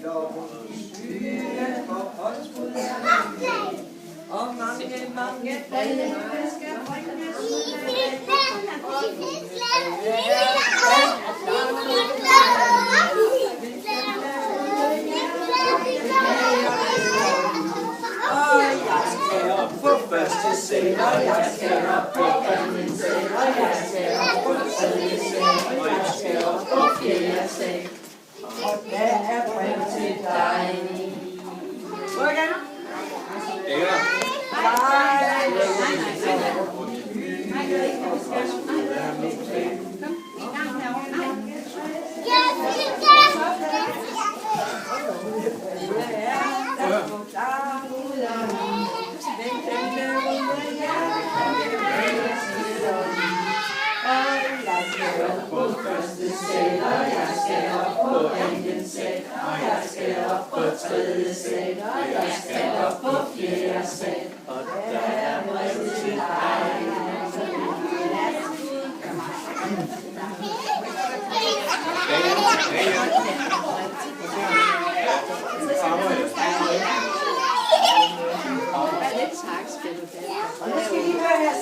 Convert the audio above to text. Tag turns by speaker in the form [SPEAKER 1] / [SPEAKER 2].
[SPEAKER 1] loven skyen for os Gud og mange, mange dage skal bringes på første sal, og jeg skal op på anden sal, og jeg skal op på tredje sal, og jeg skal op på fjerde sal. Og der er brev til dig. Hvor er det?
[SPEAKER 2] Ja.
[SPEAKER 1] På første sal, og jeg skal op på anden sal, og jeg skal op på tredje sal, og jeg skal op på fjerde sal. Og der er brev til dig.
[SPEAKER 3] Og nu skal vi høre her.